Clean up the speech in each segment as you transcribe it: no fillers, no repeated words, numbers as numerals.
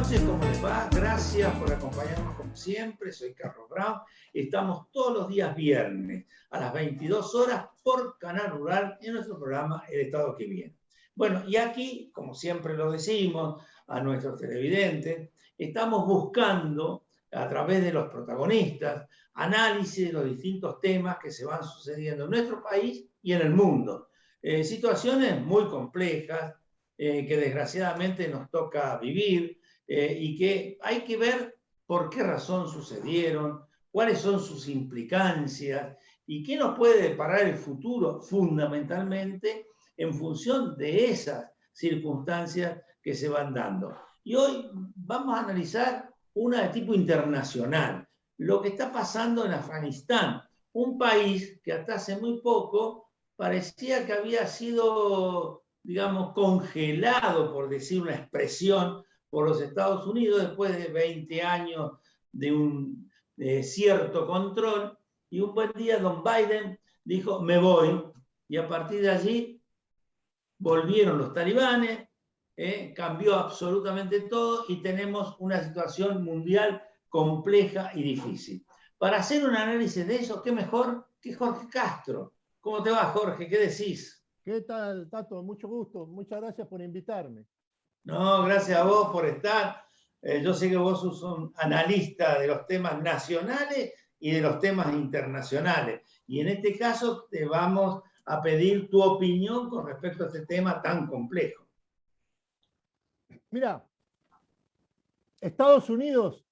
noches, ¿cómo les va? Gracias por acompañarnos como siempre. Soy Carlos Brown. Estamos todos los días viernes a las 22 horas por Canal Rural en nuestro programa El Estado que Viene. Bueno, y aquí, como siempre lo decimos a nuestros televidentes, estamos buscando a través de los protagonistas análisis de los distintos temas que se van sucediendo en nuestro país y en el mundo. Situaciones muy complejas, que desgraciadamente nos toca vivir, y que hay que ver por qué razón sucedieron, cuáles son sus implicancias y qué nos puede deparar el futuro fundamentalmente en función de esas circunstancias que se van dando. Y hoy vamos a analizar una de tipo internacional, lo que está pasando en Afganistán, un país que hasta hace muy poco parecía que había sido, digamos, congelado, por decir una expresión, por los Estados Unidos después de 20 años de un cierto control, y un buen día don Biden dijo, me voy, y a partir de allí volvieron los talibanes, cambió absolutamente todo y tenemos una situación mundial compleja y difícil. Para hacer un análisis de eso, ¿qué mejor que Jorge Castro? ¿Cómo te va, Jorge? ¿Qué decís? ¿Qué tal, Tato? Mucho gusto. Muchas gracias por invitarme. No, gracias a vos por estar. Yo sé que vos sos un analista de los temas nacionales y de los temas internacionales. Y en este caso te vamos a pedir tu opinión con respecto a este tema tan complejo. Mira, Estados Unidos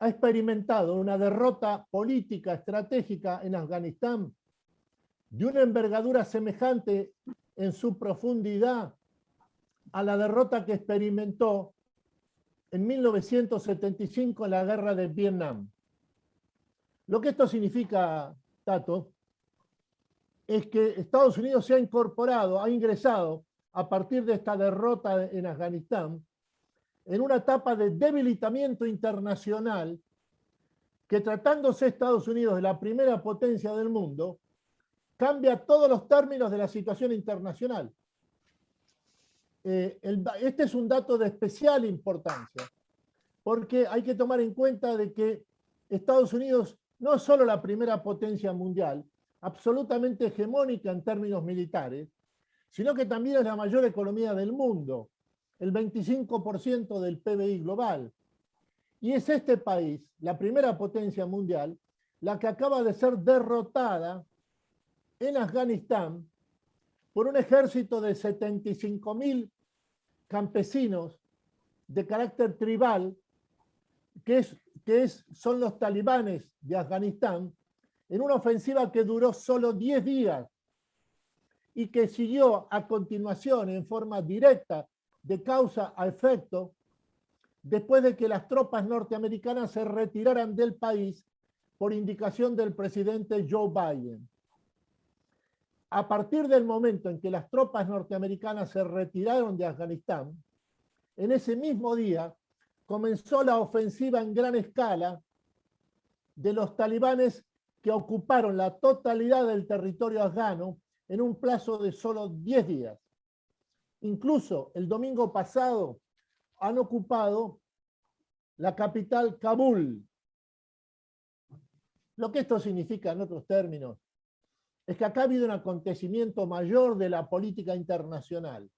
ha experimentado una derrota política estratégica en Afganistán de una envergadura semejante en su profundidad a la derrota que experimentó en 1975 en la guerra de Vietnam. Lo que esto significa, Tato, es que Estados Unidos se ha incorporado, ha ingresado a partir de esta derrota en Afganistán en una etapa de debilitamiento internacional que, tratándose Estados Unidos de la primera potencia del mundo, cambia todos los términos de la situación internacional. Este es un dato de especial importancia, porque hay que tomar en cuenta de que Estados Unidos no es solo la primera potencia mundial, absolutamente hegemónica en términos militares, sino que también es la mayor economía del mundo, el 25% del PBI global. Y es este país, la primera potencia mundial, la que acaba de ser derrotada en Afganistán por un ejército de 75.000 campesinos de carácter tribal, son los talibanes de Afganistán, en una ofensiva que duró solo 10 días y que siguió a continuación en forma directa, de causa a efecto, después de que las tropas norteamericanas se retiraran del país por indicación del presidente Joe Biden. A partir del momento en que las tropas norteamericanas se retiraron de Afganistán, en ese mismo día comenzó la ofensiva en gran escala de los talibanes, que ocuparon la totalidad del territorio afgano en un plazo de solo 10 días. Incluso el domingo pasado han ocupado la capital, Kabul. Lo que esto significa, en otros términos, es que acá ha habido un acontecimiento mayor de la política internacional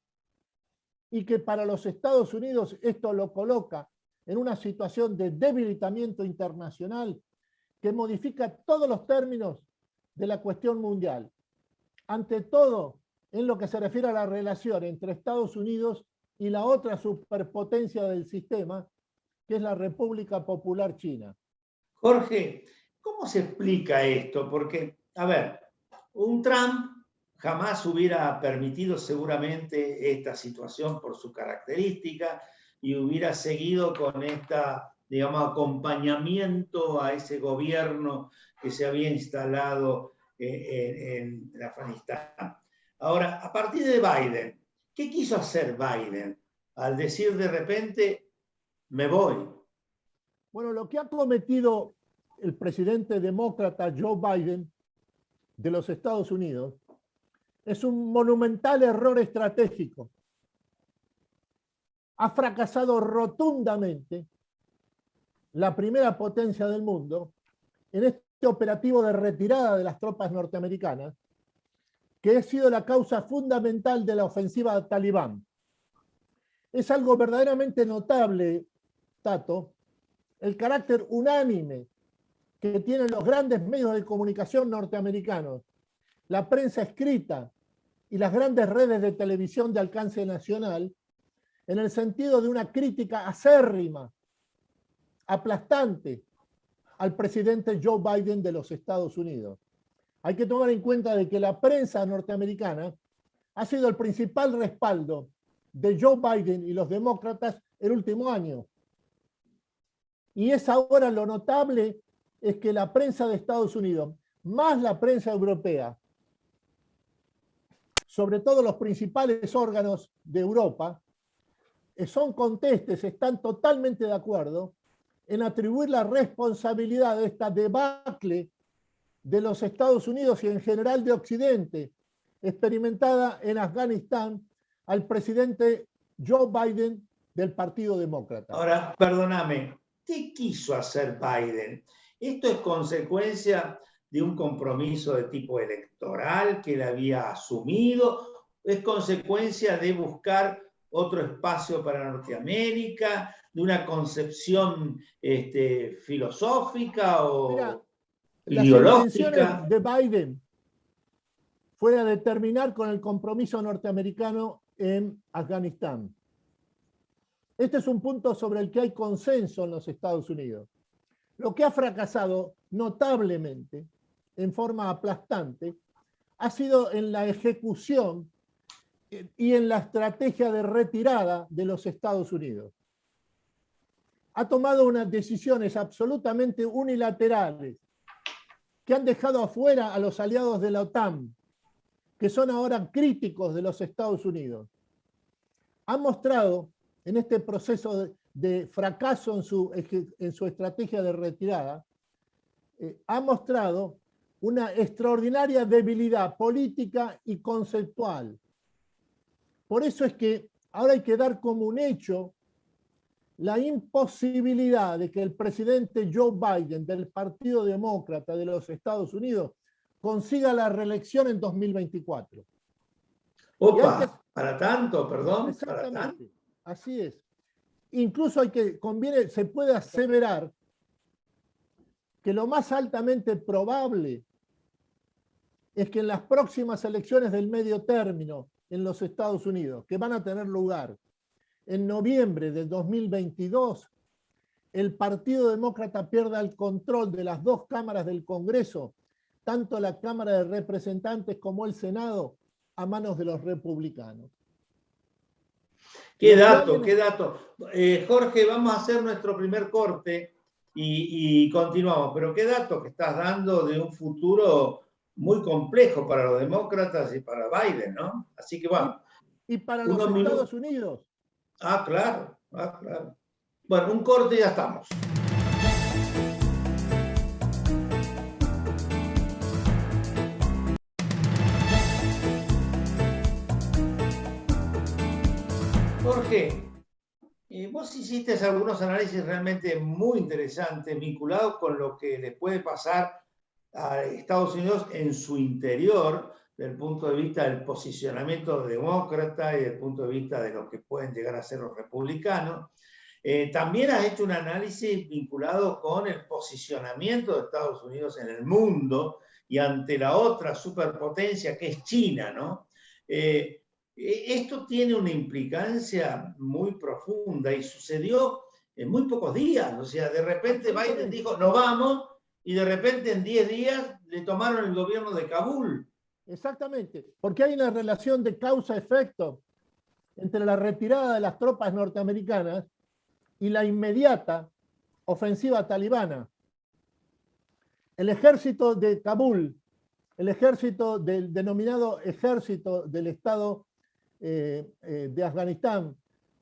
y que para los Estados Unidos esto lo coloca en una situación de debilitamiento internacional que modifica todos los términos de la cuestión mundial. Ante todo, en lo que se refiere a la relación entre Estados Unidos y la otra superpotencia del sistema, que es la República Popular China. Jorge, ¿cómo se explica esto? Porque, a ver, un Trump jamás hubiera permitido seguramente esta situación por su característica y hubiera seguido con esta, digamos, acompañamiento a ese gobierno que se había instalado en Afganistán. Ahora, a partir de Biden, ¿qué quiso hacer Biden al decir de repente, me voy? Bueno, lo que ha cometido el presidente demócrata Joe Biden de los Estados Unidos es un monumental error estratégico. ha fracasado rotundamente la primera potencia del mundo en este operativo de retirada de las tropas norteamericanas, que ha sido la causa fundamental de la ofensiva talibán. Es algo verdaderamente notable, Tato, el carácter unánime que tienen los grandes medios de comunicación norteamericanos, la prensa escrita y las grandes redes de televisión de alcance nacional, en el sentido de una crítica acérrima, aplastante, al presidente Joe Biden de los Estados Unidos. Hay que tomar en cuenta de que la prensa norteamericana ha sido el principal respaldo de Joe Biden y los demócratas el último año. Y es ahora lo notable es que la prensa de Estados Unidos, más la prensa europea, sobre todo los principales órganos de Europa, son contestes, están totalmente de acuerdo en atribuir la responsabilidad de esta debacle de los Estados Unidos y en general de Occidente, experimentada en Afganistán, al presidente Joe Biden del Partido Demócrata. Ahora, perdóname, ¿qué quiso hacer Biden? ¿Esto es consecuencia de un compromiso de tipo electoral que él había asumido? ¿Es consecuencia de buscar otro espacio para Norteamérica, de una concepción filosófica o Mira, ideológica? Las intenciones de Biden fue a determinar con el compromiso norteamericano en Afganistán. Este es un punto sobre el que hay consenso en los Estados Unidos. Lo que ha fracasado notablemente, en forma aplastante, ha sido en la ejecución y en la estrategia de retirada de los Estados Unidos. Ha tomado unas decisiones absolutamente unilaterales que han dejado afuera a los aliados de la OTAN, que son ahora críticos de los Estados Unidos. Ha mostrado en este proceso de fracaso en su estrategia de retirada, ha mostrado una extraordinaria debilidad política y conceptual. Por eso es que ahora hay que dar como un hecho la imposibilidad de que el presidente Joe Biden del Partido Demócrata de los Estados Unidos consiga la reelección en 2024. Opa, para tanto, perdón. Exactamente, para tanto. Así es. Incluso se puede aseverar que lo más altamente probable es que en las próximas elecciones del medio término en los Estados Unidos, que van a tener lugar en noviembre de 2022, el Partido Demócrata pierda el control de las dos cámaras del Congreso, tanto la Cámara de Representantes como el Senado, a manos de los republicanos. Qué dato, qué dato. Jorge, vamos a hacer nuestro primer corte y continuamos. Pero qué dato que estás dando de un futuro muy complejo para los demócratas y para Biden, ¿no? Así que bueno. Y para los Estados Unidos. Ah, claro, claro. Bueno, un corte y ya estamos. Jorge, vos hiciste algunos análisis realmente muy interesantes vinculados con lo que le puede pasar a Estados Unidos en su interior, desde el punto de vista del posicionamiento demócrata y desde el punto de vista de lo que pueden llegar a ser los republicanos. También has hecho un análisis vinculado con el posicionamiento de Estados Unidos en el mundo y ante la otra superpotencia que es China, ¿no? Esto tiene una implicancia muy profunda y sucedió en muy pocos días. O sea, de repente Biden dijo, no vamos, y de repente en 10 días le tomaron el gobierno de Kabul. Exactamente, porque hay una relación de causa-efecto entre la retirada de las tropas norteamericanas y la inmediata ofensiva talibana. El ejército de Kabul, el ejército del denominado ejército del Estado de Afganistán,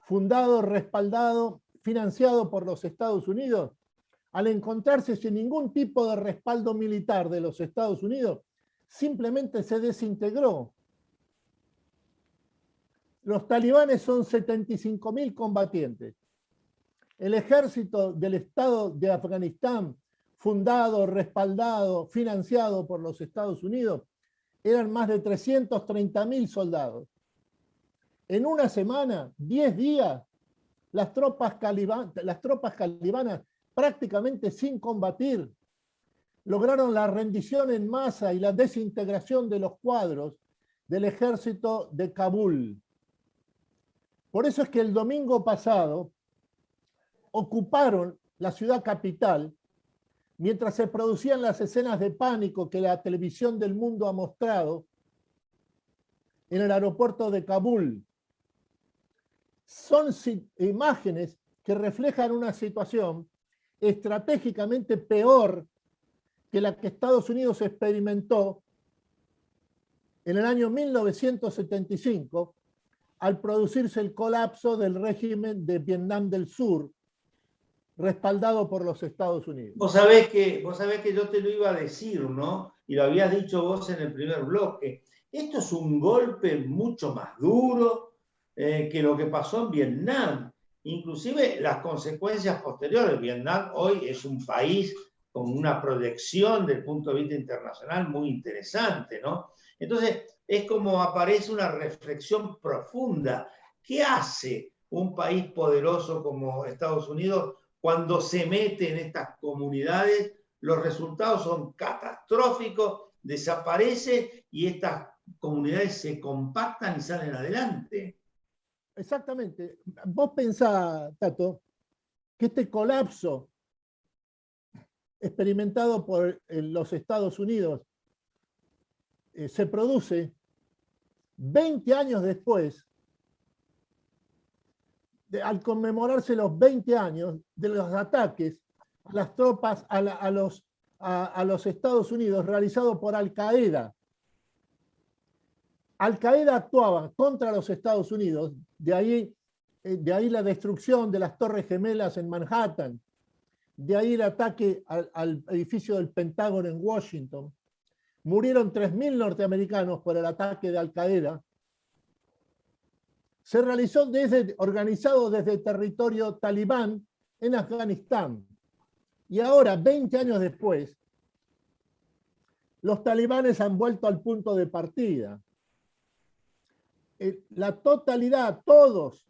fundado, respaldado, financiado por los Estados Unidos, al encontrarse sin ningún tipo de respaldo militar de los Estados Unidos, simplemente se desintegró. Los talibanes son 75.000 combatientes. El ejército del Estado de Afganistán, fundado, respaldado, financiado por los Estados Unidos, eran más de 330.000 soldados. En una semana, 10 días, las tropas talibanas, prácticamente sin combatir, lograron la rendición en masa y la desintegración de los cuadros del ejército de Kabul. Por eso es que el domingo pasado ocuparon la ciudad capital mientras se producían las escenas de pánico que la televisión del mundo ha mostrado en el aeropuerto de Kabul. Son imágenes que reflejan una situación estratégicamente peor que la que Estados Unidos experimentó en el año 1975 al producirse el colapso del régimen de Vietnam del Sur, respaldado por los Estados Unidos. Vos sabés que yo te lo iba a decir, ¿no? Y lo habías dicho vos en el primer bloque. Esto es un golpe mucho más duro que lo que pasó en Vietnam. Inclusive las consecuencias posteriores. Vietnam hoy es un país con una proyección del punto de vista internacional muy interesante, ¿no? Entonces, es como aparece una reflexión profunda. ¿Qué hace un país poderoso como Estados Unidos cuando se mete en estas comunidades? Los resultados son catastróficos, desaparece y estas comunidades se compactan y salen adelante. Exactamente. Vos pensás, Tato, que este colapso experimentado por los Estados Unidos se produce 20 años después, al conmemorarse los 20 años de los ataques a las tropas, a los Estados Unidos realizados por Al-Qaeda. Al-Qaeda actuaba contra los Estados Unidos, de ahí la destrucción de las Torres Gemelas en Manhattan, de ahí el ataque al edificio del Pentágono en Washington. Murieron 3.000 norteamericanos por el ataque de Al-Qaeda. Se realizó organizado desde territorio talibán en Afganistán. Y ahora, 20 años después, los talibanes han vuelto al punto de partida. La totalidad, todos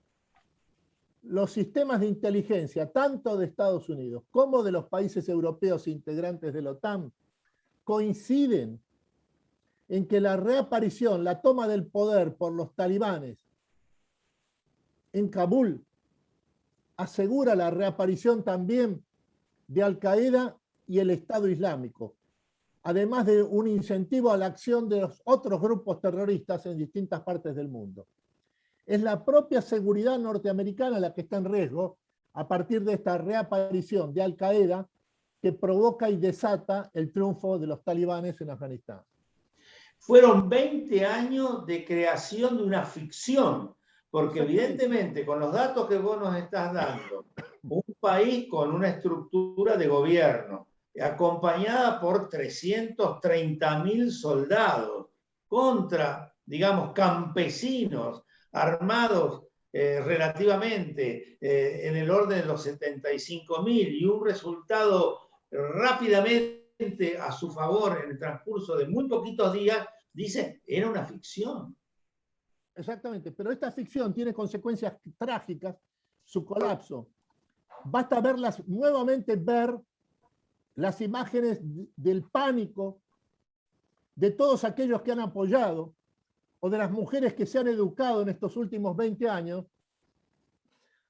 los sistemas de inteligencia, tanto de Estados Unidos como de los países europeos integrantes de la OTAN, coinciden en que la reaparición, la toma del poder por los talibanes en Kabul asegura la reaparición también de Al-Qaeda y el Estado Islámico, además de un incentivo a la acción de los otros grupos terroristas en distintas partes del mundo. Es la propia seguridad norteamericana la que está en riesgo a partir de esta reaparición de Al-Qaeda que provoca y desata el triunfo de los talibanes en Afganistán. Fueron 20 años de creación de una ficción, porque evidentemente con los datos que vos nos estás dando, un país con una estructura de gobierno acompañada por 330.000 soldados contra, digamos, campesinos armados relativamente en el orden de los 75.000 y un resultado rápidamente a su favor en el transcurso de muy poquitos días, dice, era una ficción. Exactamente, pero esta ficción tiene consecuencias trágicas, su colapso. Basta nuevamente ver las imágenes del pánico de todos aquellos que han apoyado o de las mujeres que se han educado en estos últimos 20 años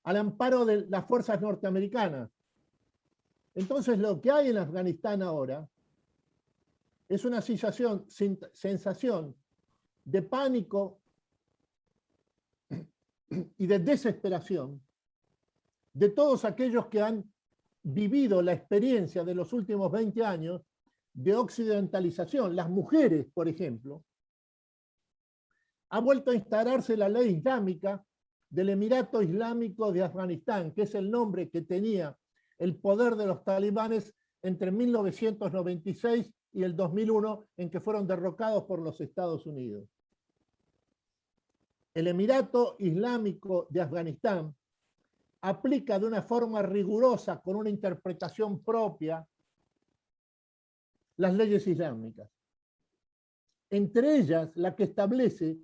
al amparo de las fuerzas norteamericanas. Entonces, lo que hay en Afganistán ahora es una sensación de pánico y de desesperación de todos aquellos que han vivido la experiencia de los últimos 20 años de occidentalización. Las mujeres, por ejemplo, ha vuelto a instalarse la ley islámica del Emirato Islámico de Afganistán, que es el nombre que tenía el poder de los talibanes entre 1996 y el 2001, en que fueron derrocados por los Estados Unidos. el Emirato Islámico de Afganistán aplica de una forma rigurosa, con una interpretación propia, las leyes islámicas. Entre ellas, la que establece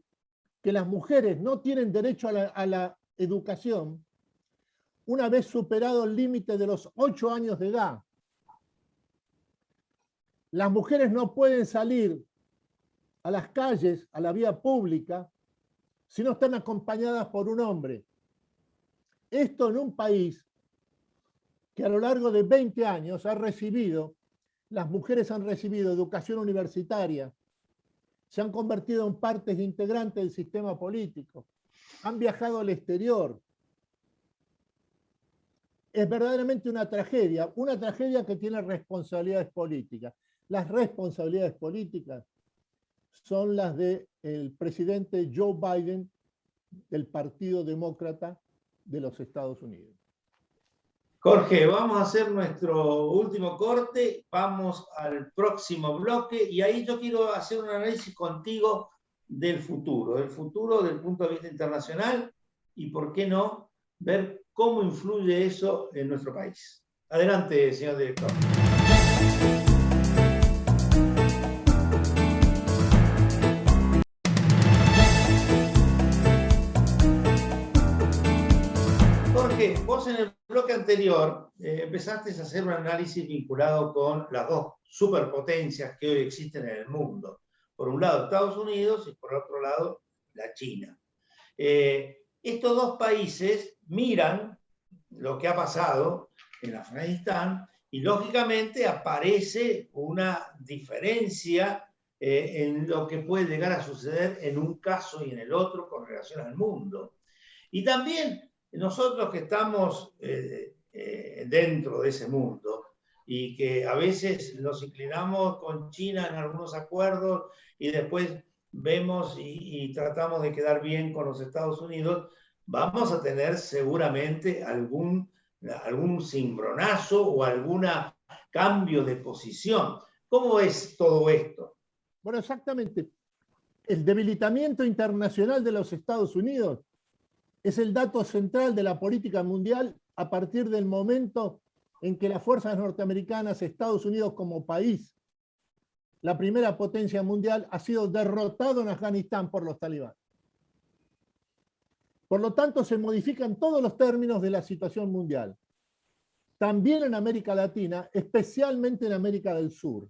que las mujeres no tienen derecho a la educación una vez superado el límite de los 8 años de edad. Las mujeres no pueden salir a las calles, a la vía pública, si no están acompañadas por un hombre. Esto en un país que a lo largo de 20 años las mujeres han recibido educación universitaria, se han convertido en partes integrantes del sistema político, han viajado al exterior. Es verdaderamente una tragedia que tiene responsabilidades políticas. Las responsabilidades políticas son las del presidente Joe Biden del Partido Demócrata de los Estados Unidos. Jorge, vamos a hacer nuestro último corte, vamos al próximo bloque y ahí yo quiero hacer un análisis contigo del futuro desde el punto de vista internacional y, por qué no, ver cómo influye eso en nuestro país. Adelante, señor director. Jorge, vos en el bloque anterior empezaste a hacer un análisis vinculado con las dos superpotencias que hoy existen en el mundo. Por un lado Estados Unidos y por otro lado la China. Estos dos países miran lo que ha pasado en Afganistán y lógicamente aparece una diferencia en lo que puede llegar a suceder en un caso y en el otro con relación al mundo. Y también nosotros que estamos dentro de ese mundo y que a veces nos inclinamos con China en algunos acuerdos y después vemos y tratamos de quedar bien con los Estados Unidos, vamos a tener seguramente algún cimbronazo o algún cambio de posición. ¿Cómo es todo esto? Bueno, exactamente. El debilitamiento internacional de los Estados Unidos es el dato central de la política mundial a partir del momento en que las fuerzas norteamericanas, Estados Unidos como país, la primera potencia mundial, ha sido derrotado en Afganistán por los talibanes. Por lo tanto, se modifican todos los términos de la situación mundial. También en América Latina, especialmente en América del Sur.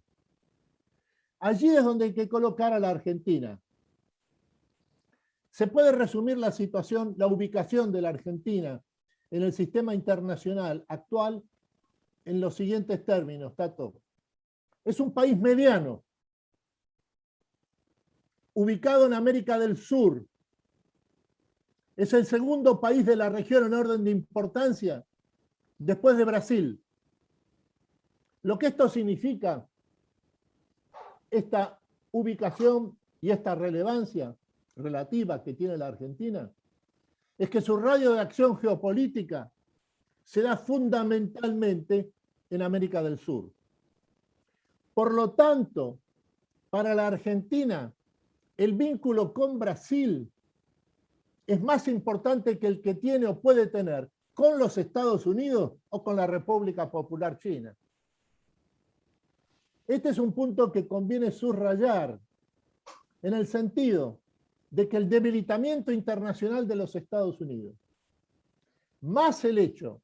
Allí es donde hay que colocar a la Argentina. Se puede resumir la situación, la ubicación de la Argentina en el sistema internacional actual en los siguientes términos, Tato. Es un país mediano, ubicado en América del Sur. Es el segundo país de la región en orden de importancia, después de Brasil. Lo que esto significa, esta ubicación y esta relevancia relativa que tiene la Argentina, es que su radio de acción geopolítica se da fundamentalmente en América del Sur. Por lo tanto, para la Argentina, el vínculo con Brasil es más importante que el que tiene o puede tener con los Estados Unidos o con la República Popular China. Este es un punto que conviene subrayar en el sentido de que el debilitamiento internacional de los Estados Unidos, más el hecho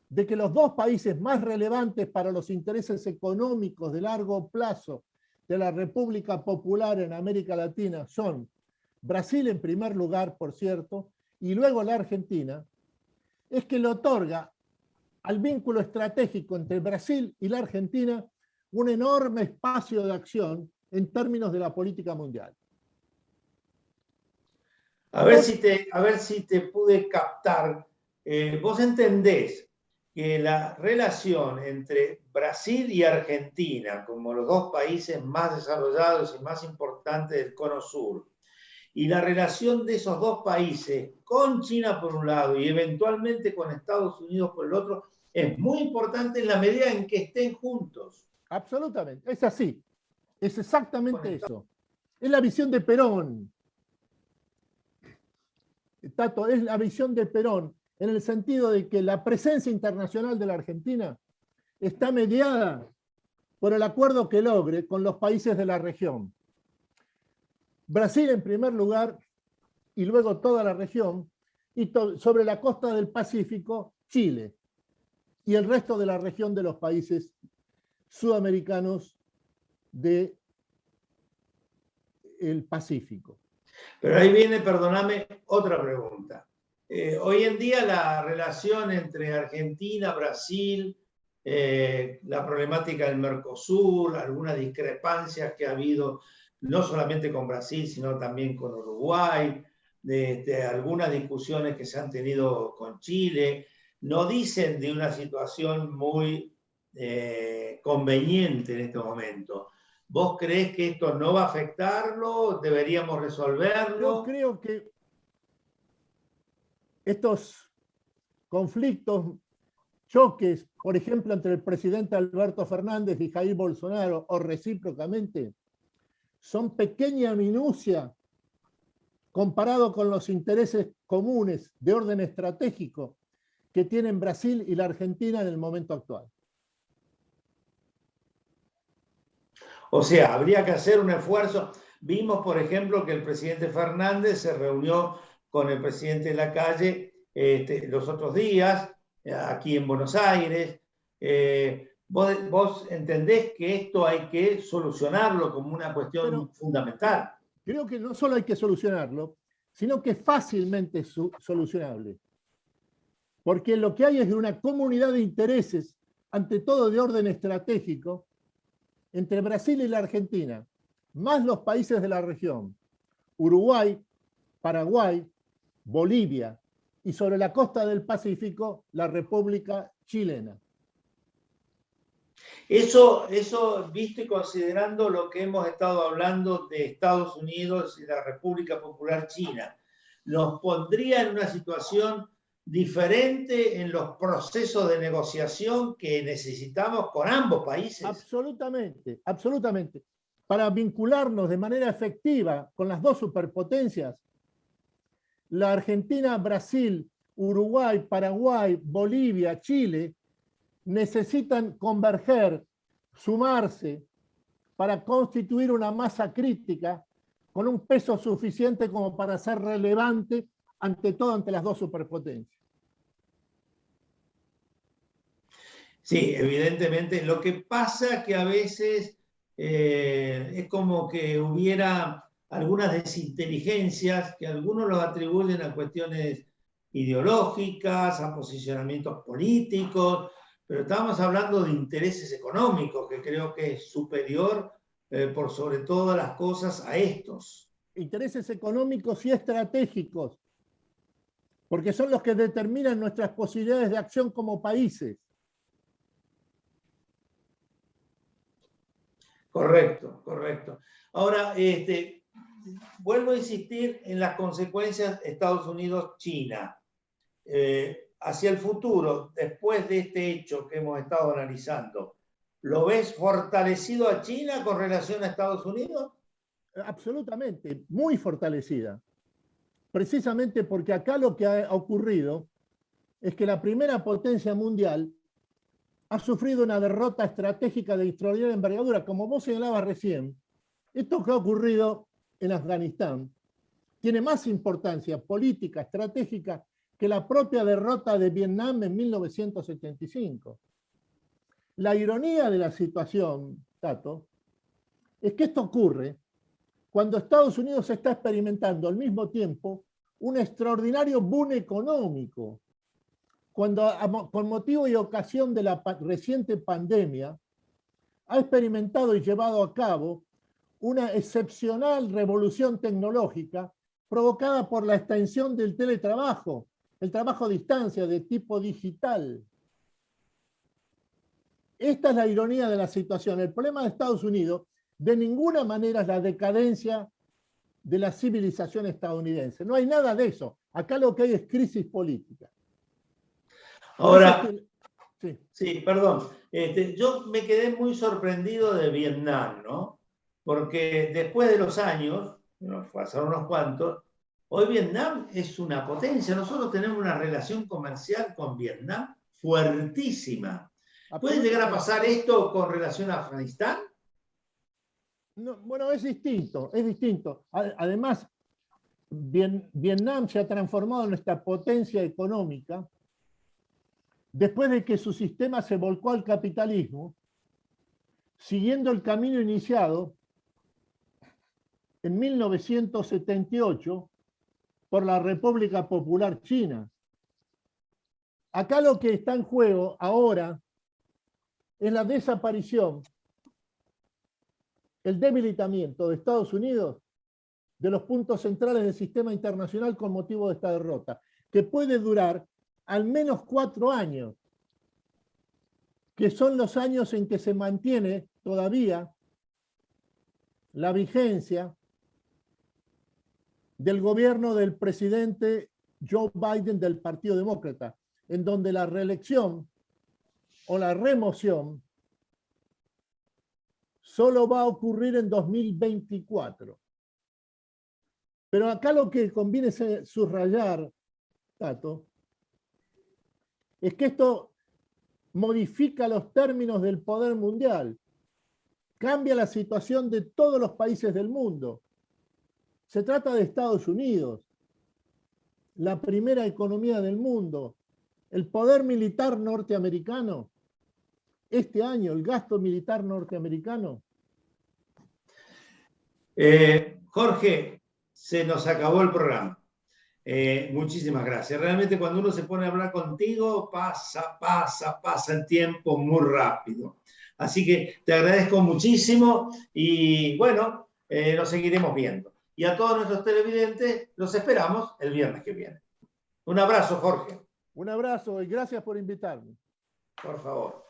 de que los dos países más relevantes para los intereses económicos de largo plazo de la República Popular en América Latina son Brasil en primer lugar, por cierto, y luego la Argentina, es que le otorga al vínculo estratégico entre Brasil y la Argentina un enorme espacio de acción en términos de la política mundial. A ver si te pude captar. Vos entendés que la relación entre Brasil y Argentina, como los dos países más desarrollados y más importantes del Cono Sur, y la relación de esos dos países con China por un lado y eventualmente con Estados Unidos por el otro, es muy importante en la medida en que estén juntos. Absolutamente, es así, es exactamente eso. Es la visión de Perón. Tato, es la visión de Perón, en el sentido de que la presencia internacional de la Argentina está mediada por el acuerdo que logre con los países de la región. Brasil en primer lugar, y luego toda la región, y sobre la costa del Pacífico, Chile, y el resto de la región de los países sudamericanos del Pacífico. Pero ahí viene, perdóname, otra pregunta. Hoy en día la relación entre Argentina, Brasil, la problemática del Mercosur, algunas discrepancias que ha habido, no solamente con Brasil, sino también con Uruguay, algunas discusiones que se han tenido con Chile, no dicen de una situación muy conveniente en este momento. ¿Vos creés que esto no va a afectarlo? ¿Deberíamos resolverlo? Yo creo que estos conflictos, choques, por ejemplo, entre el presidente Alberto Fernández y Jair Bolsonaro, o recíprocamente, son pequeña minucia comparado con los intereses comunes de orden estratégico que tienen Brasil y la Argentina en el momento actual. O sea, habría que hacer un esfuerzo. Vimos, por ejemplo, que el presidente Fernández se reunió con el presidente Lacalle los otros días, aquí en Buenos Aires. ¿Vos entendés que esto hay que solucionarlo como una cuestión fundamental? Creo que no solo hay que solucionarlo, sino que es fácilmente solucionable. Porque lo que hay es una comunidad de intereses, ante todo de orden estratégico, entre Brasil y la Argentina, más los países de la región, Uruguay, Paraguay, Bolivia, y sobre la costa del Pacífico, la República Chilena. Eso visto y considerando lo que hemos estado hablando de Estados Unidos y la República Popular China, ¿nos pondría en una situación diferente en los procesos de negociación que necesitamos con ambos países? Absolutamente, absolutamente. Para vincularnos de manera efectiva con las dos superpotencias, la Argentina, Brasil, Uruguay, Paraguay, Bolivia, Chile, necesitan converger, sumarse, para constituir una masa crítica con un peso suficiente como para ser relevante ante todo ante las dos superpotencias. Sí, evidentemente. Lo que pasa que a veces es como que hubiera algunas desinteligencias que algunos los atribuyen a cuestiones ideológicas, a posicionamientos políticos, pero estamos hablando de intereses económicos, que creo que es superior por sobre todas las cosas a estos. Intereses económicos y estratégicos, porque son los que determinan nuestras posibilidades de acción como países. Correcto, correcto. Ahora, vuelvo a insistir en las consecuencias Estados Unidos-China. Hacia el futuro, después de este hecho que hemos estado analizando, ¿lo ves fortalecido a China con relación a Estados Unidos? Absolutamente, muy fortalecida. Precisamente porque acá lo que ha ocurrido es que la primera potencia mundial ha sufrido una derrota estratégica de extraordinaria envergadura. Como vos señalabas recién, esto que ha ocurrido en Afganistán tiene más importancia política, estratégica, que la propia derrota de Vietnam en 1975. La ironía de la situación, Tato, es que esto ocurre cuando Estados Unidos está experimentando al mismo tiempo un extraordinario boom económico, cuando con motivo y ocasión de la reciente pandemia ha experimentado y llevado a cabo una excepcional revolución tecnológica provocada por la extensión del teletrabajo, el trabajo a distancia de tipo digital. Esta es la ironía de la situación. El problema de Estados Unidos de ninguna manera es la decadencia de la civilización estadounidense. No hay nada de eso. Acá lo que hay es crisis política. Ahora, sí, perdón. Yo me quedé muy sorprendido de Vietnam, ¿no? Porque después de los años, pasaron unos cuantos, Hoy Vietnam es una potencia. Nosotros tenemos una relación comercial con Vietnam fuertísima. ¿Puede llegar a pasar esto con relación a Afganistán? No, bueno, es distinto, es distinto. Además, Vietnam se ha transformado en esta potencia económica después de que su sistema se volcó al capitalismo, siguiendo el camino iniciado en 1978 por la República Popular China. Acá lo que está en juego ahora es la desaparición, el debilitamiento de Estados Unidos de los puntos centrales del sistema internacional con motivo de esta derrota, que puede durar al menos 4 años, que son los años en que se mantiene todavía la vigencia del gobierno del presidente Joe Biden del Partido Demócrata, en donde la reelección o la remoción solo va a ocurrir en 2024. Pero acá lo que conviene subrayar, Tato, es que esto modifica los términos del poder mundial, cambia la situación de todos los países del mundo. Se trata de Estados Unidos, la primera economía del mundo, el poder militar norteamericano. Este año, el gasto militar norteamericano. Jorge, se nos acabó el programa. Muchísimas gracias. Realmente cuando uno se pone a hablar contigo, pasa el tiempo muy rápido. Así que te agradezco muchísimo y bueno, nos seguiremos viendo. Y a todos nuestros televidentes los esperamos el viernes que viene. Un abrazo, Jorge. Un abrazo y gracias por invitarme. Por favor.